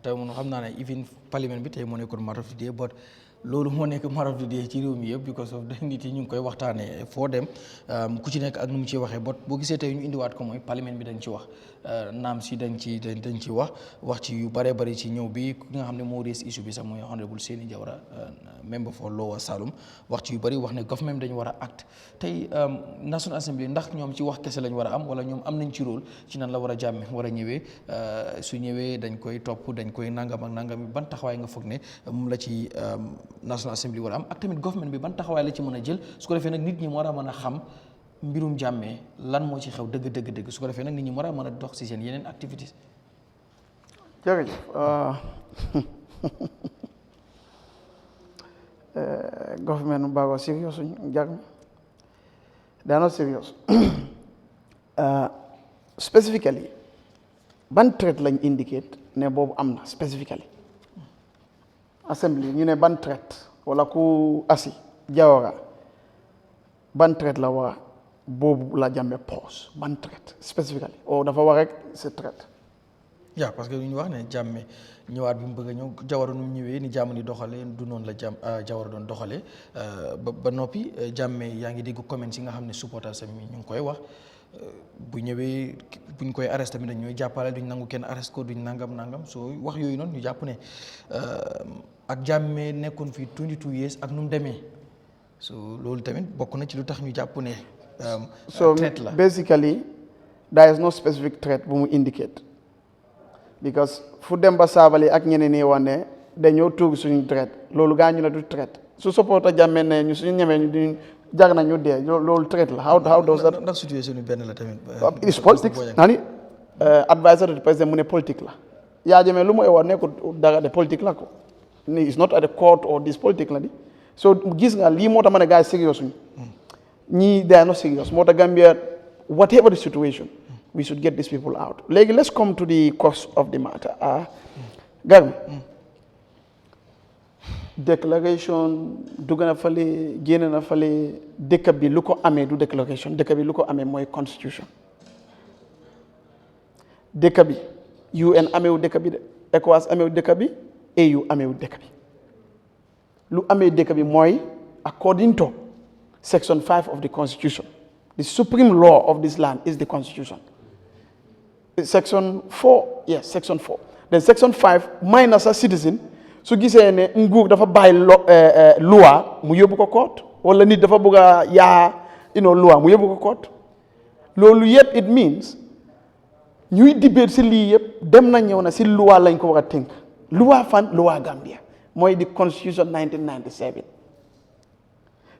te mun xam naa ne even parliament bi tey moo nekkoon matter of the day but loolu moo nekk matter of the day ci réew mi yëpp because of nit yi ñu ngi koy waxtaanee foo dem ku ci nekk ak nu mu ciy waxee but boo gisee tey ñu indiwaat ko mooy parliament bi dañ ci wax naam si dañ ci wax ci yu bare bari ci ñëw bi ki nga xam ne moo raise issue bi sax mooy honorable Seni Jawara member for Lower Salum wax ci yu bari wax ne government dañu war a act tey National Assembly ndax ñoom ci wax kese lañ war a am wala ñoom am nañ ci rôle ci nan la war a Jammeh war a ñëwee su ñëwee dañ koy topp dañ koy nangam ak nangam ban taxawaay nga foog ne moom la ci National Assembly war a am ak tamit government bi ban taxawaay la ci mën a jël su ko defee nag nit ñi war a mën a xam mbirum Jammeh lan moo ci xew dëgg su ko defee nag nit ñi war a mën a dox ci seen yeneen activités. jërëjëf government Barrow serious Jammeh they are not serious specifically ban threat lañ indicate ne boobu am na specifically assembly ñu ne ban threat wala ku asi Jawara ban threat la war boobu la Jammeh pose ban threat specifically o dafa war rek c'est threat yaa parce que ñu wax ne Jammeh ñëwaat bi mu bëgg a ñëw Jawara nu ñëwee ni jàmm ni doxalee du noonu la Jawara doon doxalee ba noppi Jammeh yaa ngi dégg comments yi nga xam ne supporters sami ñu ngi koy wax bu ñëwee buñ koy arrêté tamit dañ ñooy jàppale duñ nangu kenn arrêté ko duñ nangam soo wax yooyu noonu ñu jàpp ne ak Jammeh nekkoon fii 22 years ak nu mu demee so loolu tamit bokk na ci lu tax ñu jàpp ne threat la. So basically there is no specific threat bu mu indicate because fu dem ba saabali ak ñeneen ñi wax ne dañoo tuug suñu threat loolu gaa ñu la du threat su supporter Jammeh ne ñu suñu ñemee ñu duñ jar na ñu dee loolu threat la how does that. ndax situation bi benn la tamit. it is politics nani advisor to the president mu ne politique la Yahya Jammeh lu mu wax nekkul dara de politique la ko ni is not at the court or this politique la di so gis nga lii moo tax ma ne gars yi serious ñu ñii they are not serious moo tax Gambia whatever the situation we should get these people out léegi let's come to the cause of the matter Garmi déclaration dugg na fale génn na fale dëkk bi lu ko amee du déclaration dëkk bi lu ko amee mooy constitution dëkk bi UN ameewu dëkk bi de ECOWAS ameewu dëkk bi AU ameewu dëkk bi lu amee dëkk bi mooy according to section 5 of the constitution the supreme law of this land is the constitution section 4 yes section 4 then section 5 minus a citizen su gisee ne nguur dafa bàyyi loi mu yóbbu ko court wala nit dafa bëgg a loi mu yóbbu ko court loolu yëpp it means ñuy debate si lii yëpp dem na ñëw na si loi lañ ko war a tënk loi fan loi Gambia mooy di constitution 1997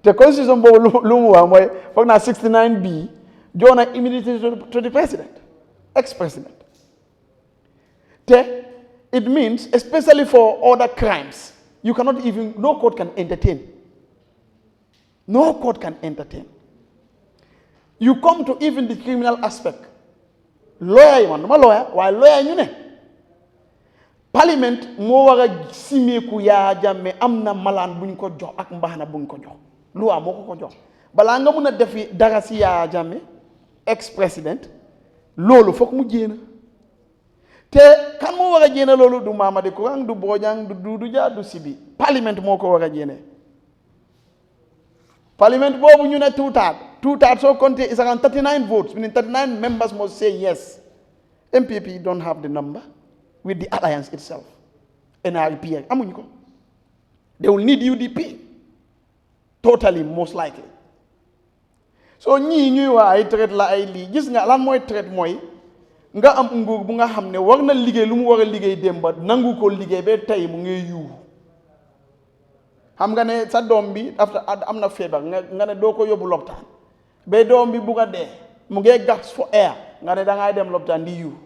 te constitution boobu lu mu wax mooy foog naa 69 bi jox na immunity to the president ex-president te it means, especially for other crimes, you cannot even, no court can entertain. No court can entertain. You come to even the criminal aspect. Lawyer, you want, lawyer, while lawyer, you know. Parliament, mo wara simi ku Yahya Jammeh amna malan buñ ko jox ak mbaxana buñ ko jox. Loi moko ko jox. Bala nga mëna def dara ci Yahya Jammeh, ex-president, lolu fokk mu jéna. te kan moo war a jéene loolu du Mamadi Kurang du Bojang du Dudu Jah du Sibi parlement moo ko war a jéene parlement boobu ñu ne two-thirds soo compté is around 39 votes meaning 39 members must say yes MPP don't have the number with the alliance itself NRP amuñ ko they will need UDP totally most likely so ñii ñuy wax ay traite la ay lii gis nga lan mooy traite mooy nga am nguur bu nga xam ne war na liggéey lu mu war a liggéey démba nangu ko liggéey ba tey mu ngi yuuxu xam nga ne sa doom bi am na feebar nga ne doo ko yóbbu lopitaan ba doom bi bugg a dee mu ngi gas for air nga ne da ngay dem lopitaan di yuuxu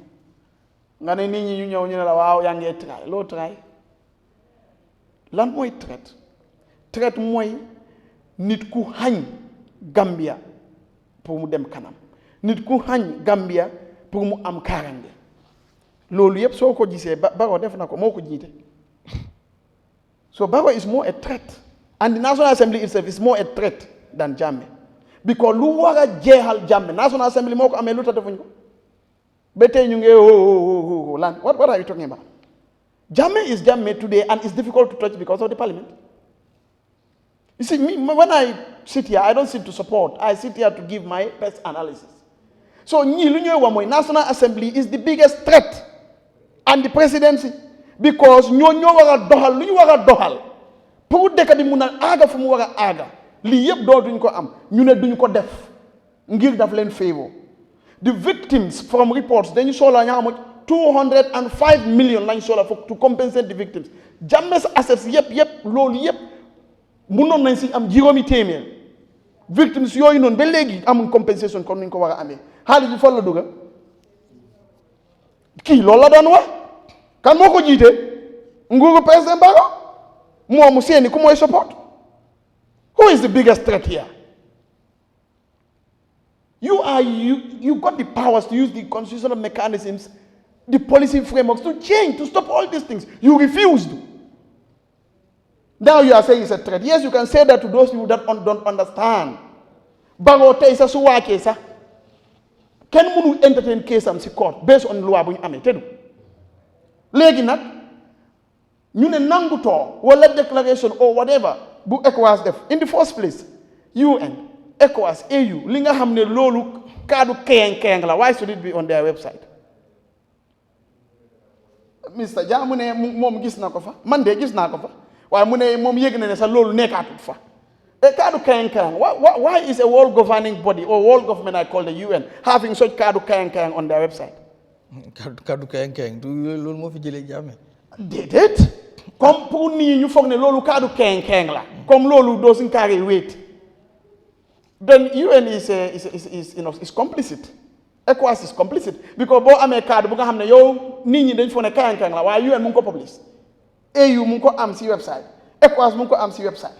nga ne nit ñi ñu ñëw ñu ne la waaw yaa ngi try loo try lan mooy traite mooy nit ku xañ Gambia pour mu dem kanam nit ku xañ Gambia pour mu am kaaraange loolu yëpp soo ko gisee Barrow def na ko moo ko jiite so Barrow is more a threat and the National Assembly itself is more a threat than Jammeh because lu war a jeexal Jammeh National Assembly moo ko amee lu tax defuñ ko ba tey ñu ngi lan what are you talking about Jammeh is Jammeh today and it's difficult to touch because of the parliament. You see, when I sit here, I don't sit to support. I sit here to give my best analysis. So, National Assembly is the biggest threat and the presidency because dohal pour dëkk bi mun a aaga fu mu war a aaga lii yëpp dootuñ ko am ñu ne duñ ko def ngir daf leen favor. The victims from reports dañu soxla ñaa xam 205 million lañ soxla to compensate the victims. Jammeh's assets yëpp loolu yëpp mënoon nañ si am juróomi téeméer victims yooyu noonu ba léegi amuñ compensation comme ni ñu ko war a amee xaalis bi fan la dugga kii loolu la doon wax kan moo ko jiite nguuru président Barrow moomu seeni ku mooy support. Who is the biggest threat here? You got the powers to use the constitutional mechanisms, the policy frameworks to change, to stop all these things. You refused. Now you are saying it's a threat. Yes, you can say that to those people that don't understand. Barrow tey sa su waakee sax kenn mënu entertain case am si court based on loi bu ñu amee te du léegi nag ñu ne nangutoo wala declaration or whatever bu ECOWAS def in the first place UN ECOWAS AU li nga xam ne loolu kaddu keyeng la why should it be on their website? Mr. Dia mu ne moom gis na ko fa man de gis naa ko fa waaye mu ne moom yëg na ne sax loolu nekkaatut fa kaddu keyeng why is a world governing body or world government I call the UN having such kaddu keyeng on their website? kaddu keyeng du loolu moo fi jëlee Jammeh déedéet comme pour nii ñu foog ne loolu kaddu keyeng la comme loolu doesn't carry weight. Then UN is complicit. ECOWAS is complicit because boo amee kaddu bu nga xam ne yow nit ñi dañ foog ne keyeng la waaye UN mu ngi ko publish AU mu ngi ko am si website ECOWAS mu ngi ko am si website.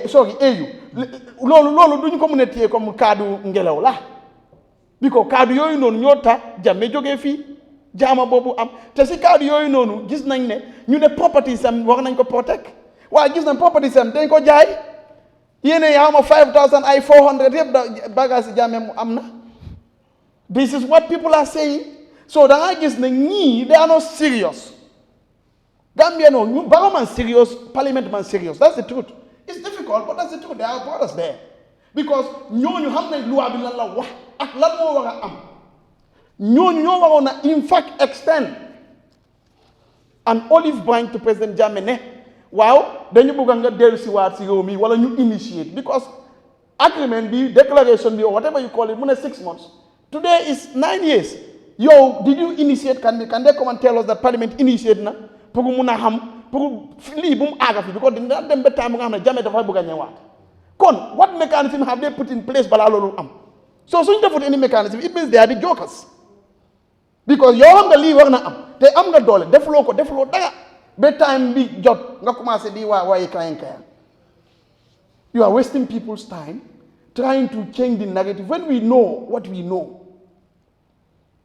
Sorry AU loolu duñu ko mën a téye comme kaddu ngelaw la because kaddu yooyu noonu ñoo tax Jammeh jógee fii jaama boobu am te si kaddu yooyu noonu gis nañ ne ñu ne property sam war nañ ko protect waaye gis nañ property sam dañ ko jaay yéene yaa ma 5,000 ay 400 yëpp bagage si Jammeh mu am na. This is what people are saying. So da nga gis ne ñii they are not serious. Gambia no ñu Barrow man serious, Parliament man serious. That's the truth. It's difficult but that's the truth. There are brothers there because ñooñu xam nañ loi bi lan la wax ak lan moo war a am ñooñu ñoo waroon a in fact extend an olive branch to President Jammeh ne waaw dañu bëgg nga dellu si waat si réew mi wala ñu initiate because agreement bi declaration bi or whatever you call it mu ne 6 months today is 9 years yow did you initiate can they come and tell us that Parliament initiate na pour mun a xam pour lii bu mu aaga fi because dina dem ba time bu nga xam ne Jammeh dafa bëgg a ñëwaat kon what mechanism have they put in place balaa loolu am so suñ defut any mechanism it means they are the jokers because yow xam nga lii war na am te am nga doole defuloo ko defuloo dara ba time bi jot nga commencé di waaye kayang you are wasting people's time trying to change the narrative when we know what we know.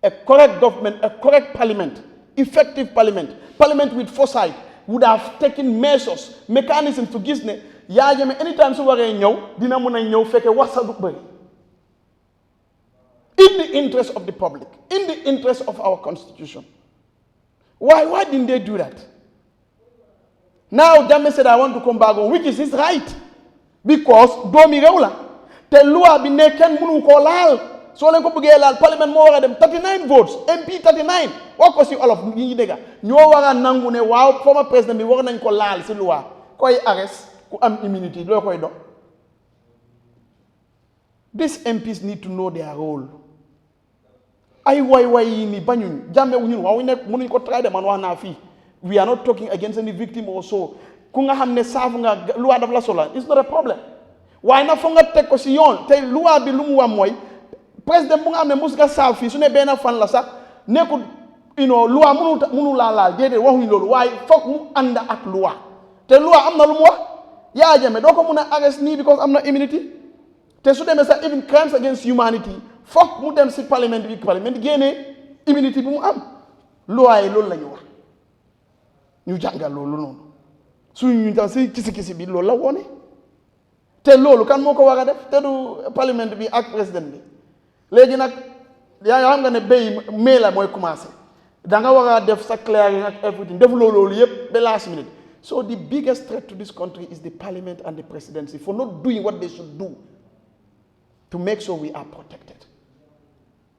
A correct government, a correct parliament, effective parliament with foresight would have taken measures, mechanisms to gis ne Yahya Jammeh anytime su waree ñëw dina mën a ñëw fekke wax sa du bëri in the interest of the public, in the interest of our constitution. Why didn't they do that? Now Jammeh said I want to come back on, which is his right because doomi réew la te loi bi ne kenn mënu ko laal soo leen ko bëggee laal parlement moo war a dem 39 votes MP 39 wax ko si olof ñi ñi dégga ñoo war a nangu ne waaw former président bi war nañ ko laal si loi koy arrest ku am immunity loo koy dox. These MPs need to know their role. ay way yi ni bañuñ Jammeh ñun waaw ñu nekk mënuñ ko try de man wax naa fii we are not talking against any victim or so ku nga xam ne saafu nga loi daf la sola it's not a problem waaye nag foog nga teg ko si yoon te loi bi lu mu wax mooy président bu nga xam ne mus nga saaf fii su ne benn fan la sax nekkul loi mënu laa laal déedéet waxuñ loolu waaye foog mu ànd ak loi te loi am na lu mu wax Yahya Jammeh doo ko mun a arrest nii because am na immunity te su demee sax even crimes against humanity foog mu dem si parlement génnee immunity bu mu am loi yi loolu la ñu wax ñu jàngal loolu noonu suñu ñu tam si kisi bi loolu la wone te loolu kan moo ko war a def te du parlement bi ak président bi léegi nag yaa xam nga ne béy mai la mooy commencé danga war a def sa clearing ak everything def loolu yëpp the last minute. So the biggest threat to this country is the parliament and the presidency for not doing what they should do to make sure we are protected.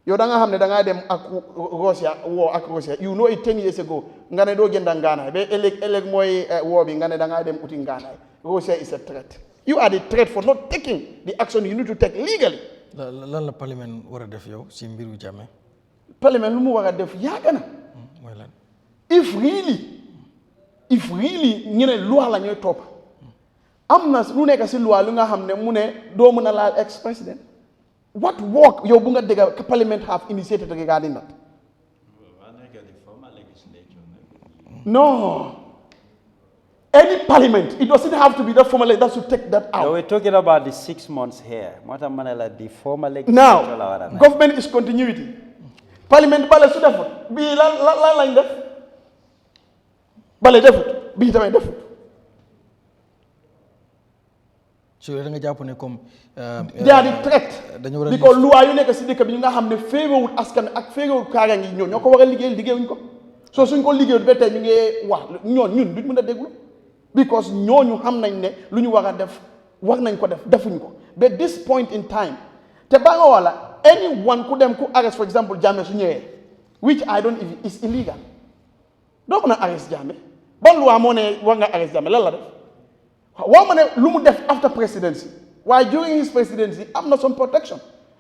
Yow da nga xam ne da ngaa dem ak Russia you know it 10 years ago nga ne doo jënd ngaanaay ba ëllëg mooy woo bi nga ne da ngaa dem uti ngaanaay. Russia is a threat. You are the threat for not taking the action you need to take legally. lan la parlement war a def yow si mbiru Jammeh. Parlement lu mu war a def yàgg na. mooy lan. if really ñu ne loi la ñooy topp am na lu nekk si loi lu nga xam ne mu ne doo mën a laal ex president. What work yow bu nga dégg parliament have initiated regarding that? No. Any parliament, it doesn't have to be that formal that should take that out. No, we're talking about the 6 months here. The formal now, government is continuity. Parliament bale su defut bii lan lañ def bale defut bii tamit defut. so da nga jàpp ne comme. they are the threat. because loi yu nekk si dëkk bi ñu nga xam ne féegawul askan ak féegawul kaara ngi ñoo ko war a liggéeyuñ ko so suñ ko liggéeyul ba tey ñu ngi wax ñun duñ mën a déglu because ñooñu xam nañ ne lu ñu war a def war nañ ko def defuñ ko but this point in time te ba nga wala anyone ku dem ku arrest for example Jammeh su ñëwee which I don't even is illegal doo mën a arrest Jammeh ban loi moo ne war nga arrest Jammeh lan la def waaw ma ne lu mu def after presidency waaye during his presidency am na some protection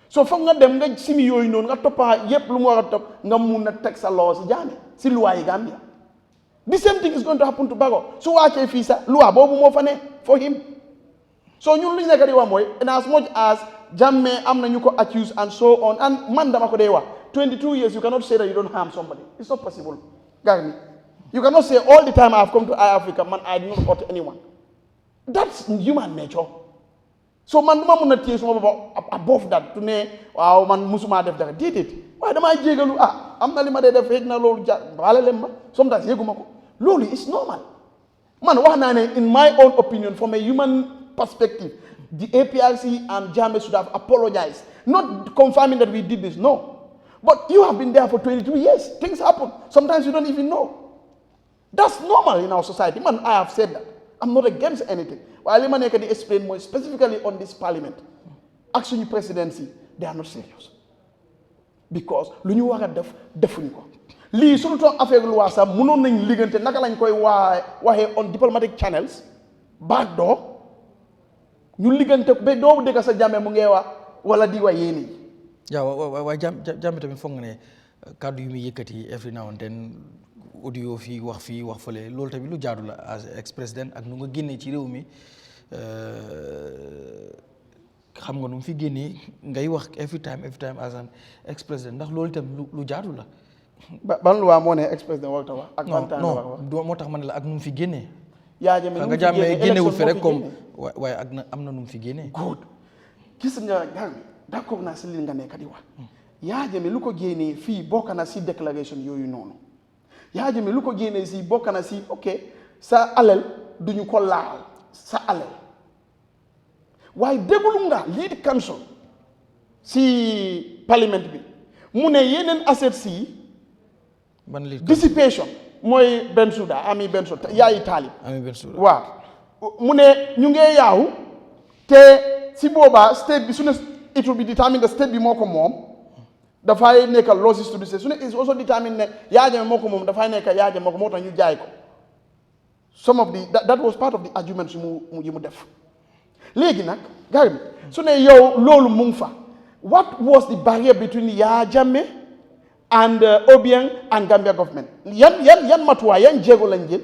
so foog nga dem nga simi yooyu noonu nga toppa yépp lu mu war a topp nga mun a teg sa law si Jammeh si loi yi Gambia the same thing is going to happen to Barrow su wàccee fii sa loi boobu moo fa ne for him so ñun lu ñu nekk di wax mooy and as much as Jammeh am na ñu ko accuse and so on and man dama ko dee wax 22 years you cannot say that you don't harm somebody it's not possible Garmi you cannot say all the time I have come to Eyeafrica man I did not hurt anyone that's human nature so man duma mun a téye suma bopp above that to ne waaw man musuma def dara déedéet waaye damaa jégalu am na li ma dee def xëy na loolu baale leen ma sometimes yëguma ko loolu is normal man wax naa ne in my own opinion from a human perspective the APRC and Jammeh should have apologized not confirming that we did this no but you have been there for 22 years things happen sometimes you don't even know that's normal in our society man I have said that I'm not against anything waaye li ma nekk di explain mooy specifically on this parliament ak suñu presidency they are not serious because lu ñu war a def defuñ ko lii suñu toog affaire loi sax mënoon nañ liggante naka lañ koy waxee on diplomatic channels back door ñu liggante ba doomu dëkk sa Jammeh mu ngee wax wala di wa yéen yi waaye Jammeh tamit foog nga ne kàddu yu muy yëkkati every now and then audio fii wax fële loolu tamit lu jaadu la as ex président ak nu nga génnee ci réew mi xam nga nu mu fi génnee ngay wax every time as an ex président ndax loolu itam lu jaadu la. ban lu waa moo ne ex président warut a wax. ak ban temps non moo tax ma ne la ak nu mu fi génnee. yaa Jammeh nu mu fi génnee nga Jammeh génnewul fi rek comme waaye ak na am na nu mu fi génnee. good gis nga d'accord naa si li nga nekk di wax. yaa Jammeh lu ko génnee fii bokk na si déclaration yooyu noonu. Yahya Jammeh lu ko génnee si bokk na si ok sa alal duñu ko laal sa alal waaye déglu nga lead counsel si parlement bi mu ne yeneen assets yi dissipation mooy Bensouda Ami Bensouda yaayi Talib waaw mu ne ñu ngee yaawu te si boobaa state bi su ne it will be determined the state bi moo ko moom dafay nekk losses to the state su ne is also determined ne Yahya Jammeh moo ko moom dafay nekk Yahya Jammeh moo ko moo tax ñu jaay ko some of the that was part of the arguments yi mu def léegi nag gars bi su ne yow loolu mu ngi fa what was the barrier between Yahya Jammeh and Obiang and Gambia government yan matuwaay yan jéego lañ jël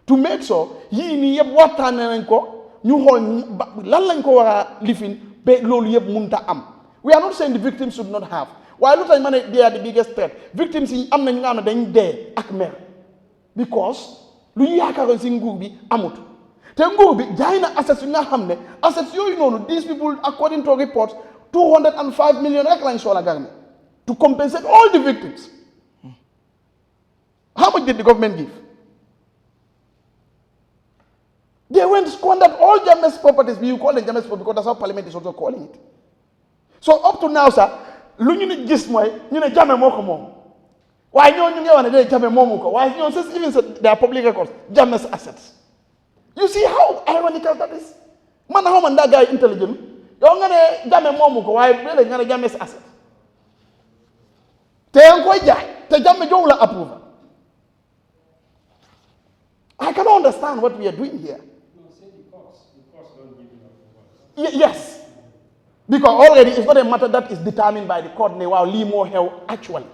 to make sure yii nii yëpp waxtaane nañ ko ñu xool lan lañ ko war a lifin ba loolu yëpp mënta am we are not saying the victims should not have waaye lu tax ma ne they are the biggest threat victims yi am na ñu nga xam ne dañ dee ak mer because lu ñu yaakaaroon si nguur bi amut te nguur bi jaay na assets yi nga xam ne assets yooyu noonu these people according to reports 205 million rek lañ soxla Garmi to compensate all the victims how much did the government give they went squandered all Jammeh's properties you call them Jammeh's property because that's how parliament is also calling it so up to now sir lu ñu nit gis mooy ñu ne Jammeh moo ko moom Why no you want to Jammeh Momuko? Why no says even they are public records, Jammeh's assets. You see how ironical that is? Man, how man that guy intelligent? You're gonna Jammeh Momuko, why really gonna Jammeh's assets? Te yanko jai, te Jammeh Jola approve. I cannot understand what we are doing here. No, say the courts don't give enough. Yes. Because already it's not a matter that is determined by the court, wow, limo hell actually.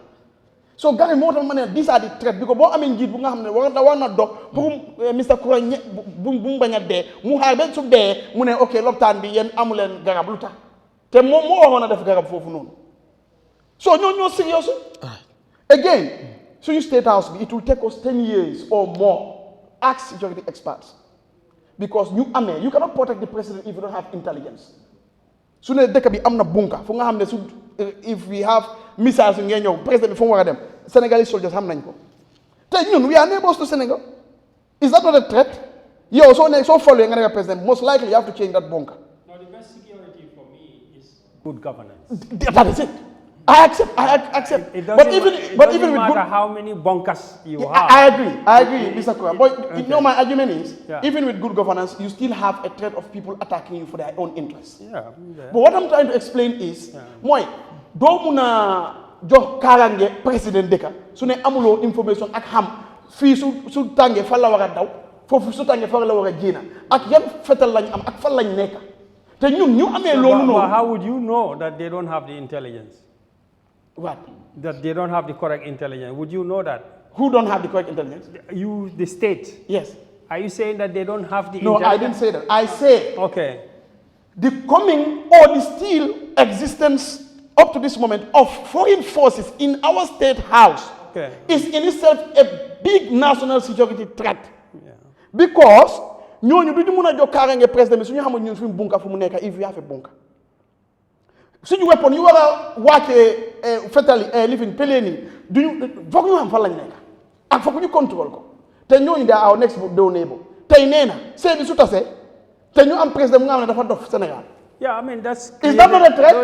So Gary Morton man, these are the threats because what I mean Jid Bunga Wana do Mr. Kuranye Bumbanya de Muhabe to de Mune okay Loptan be yen amulen Garabluta. Te more one of Garab for noon. So no serious. Again, so you state house, it will take us 10 years or more. Ask security experts. Because you cannot protect the president if you don't have intelligence. Sooner there can be amna bunka. If we have missiles in Kenya, president before them, Senegalese soldiers have none. We are neighbors to Senegal. Is that not a threat? You also following another president. Most likely you have to change that bunker. Now the best security for me is good governance. That is it. I accept. It But even with matter good, how many bunkers you have. I agree, Mr. Kura. But you know my argument is, even with good governance, you still have a threat of people attacking you for their own interests. Yeah. But what I'm trying to explain is, moi, do muna jox karange president deka su ne amulo information ak xam fi su tangé fa la wara daw fofu su tangé fa la wara jina ak yan fetal lañ am ak fa lañ nekk te ñun ñu amé lolu no. How would you know that they don't have the intelligence? What? That they don't have the correct intelligence. Would you know that? Who don't have the correct intelligence? You, the state. Yes. Are you saying that they don't have the No, intelligence? I didn't say that. I say Okay. the coming or the still existence up to this moment of foreign forces in our state house is in itself a big national security threat. Yeah. Because ñooñu duñu mëna jox karange président bi suñu xamul ñun suñu bunka fu mu nekk if you have a bunker. Suñu weapon yu wara wacce fatali living peleni duñu fokk ñu xam fa lañ nekk ak fokk ñu control ko te ñooñu da our next door neighbor tay neena sébi su tassé te ñu am président mu nga xamne dafa dof Sénégal. Yeah, I mean that's. Is that not a threat?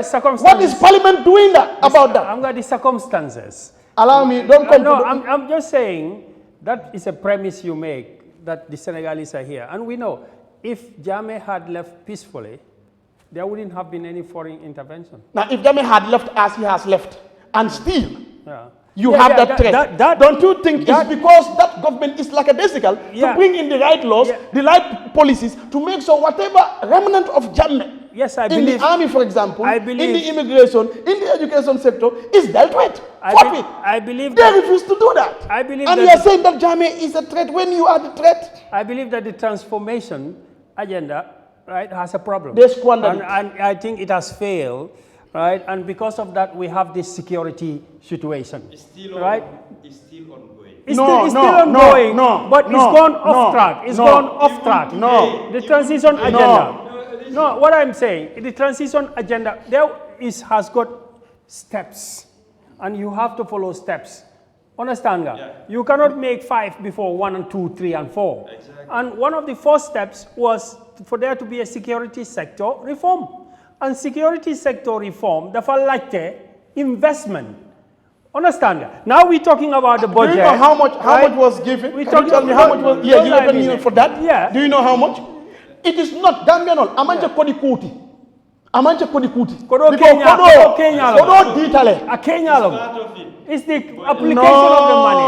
What is Parliament doing about that? I'm got the circumstances. Allow me, don't come. No, I'm just saying that is a premise you make that the Senegalese are here, and we know if Jammeh had left peacefully, there wouldn't have been any foreign intervention. Now, if Jammeh had left as he has left, and still you Yeah, have that threat, don't you think it's because that government is lackadaisical to bring in the right laws, the right policies, to make sure whatever remnant of Jammeh in the army, for example, in the immigration, in the education sector, is dealt with? I believe they refuse to do that. I believe and you are saying that Jammeh is a threat when you are the threat? I believe that the transformation agenda, right, has a problem. They squandered it. And I think it has failed, right? And because of that, we have this security situation. It's still right? It's still ongoing. It's still ongoing, but it's gone off track. It's gone off track. The transition agenda. No, what I'm saying, the transition agenda, has got steps, and you have to follow steps. Understand that? Yeah. You cannot make 5 before 1 and 2, 3 and 4. Exactly. And one of the first steps was for there to be a security sector reform. And security sector reform, the like investment. Understand that? Now we're talking about the budget. Do you know how much was given? Can you tell me how much was given for that? Yeah. Do you know how much? It is not Gambia. Amanja kodi kuti. Amanja kodi kuti. Kodo ditale. A Kenya. It's the application of the money.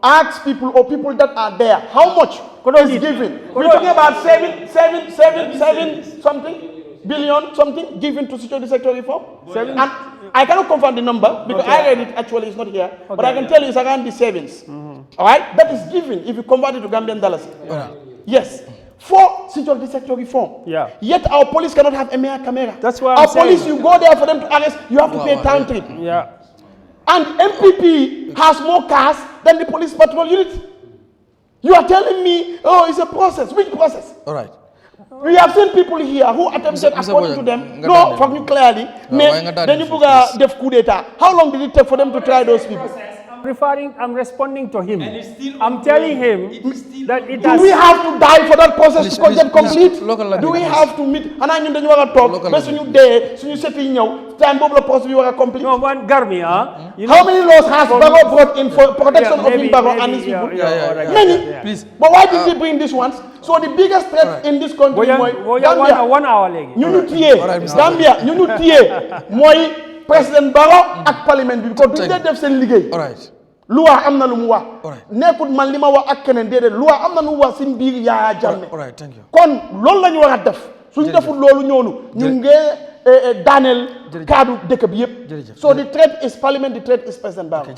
Ask people or people that are there how much is given. We're talking about 7 something billion something given to security sector reform. And I cannot confirm the number because I read it actually, it's not here. But I can tell you it's around the sevens. All right, that is given if you convert it to Gambian dollars. Yes. For security sector reform. Yeah. Yet our police cannot have a mere camera. That's why our police, you go there for them to arrest, you have to pay town trip. Yeah. And MPP has more cars than the police patrol unit. You are telling me, oh, it's a process. Which process? All right. We have seen people here who attempted, according to them, no, from you clearly, then you put a def coup d'etat. How long did it take for them to try those people? I'm responding to him. I'm telling him that it has... Do we have to die for that process to get complete? Do we have to meet? And I know that you are talk. But when you there, so you set in time boobu la poste bi war a complete. No, one Garmi, How many laws has Barrow brought in for protection of him, Barrow and his people? Many. Please. But why did they bring these ones? So the biggest threat in this country is Gambia. 1 hour legi. ñu téye Gambia ñu téye mooy président Barrow ak parlement bi ko duñ def seen liggéey. Loi am na lu mu wax. nekkul man li ma wax ak keneen déedéet loi am na lu mu wax suñ biir Yahya Jammeh. kon loolu la ñu war a def. suñ deful loolu ñoonu ñu ngi daaneel kaddu dëkk bi yëpp. So the threat is parliament, the threat is President Barrow.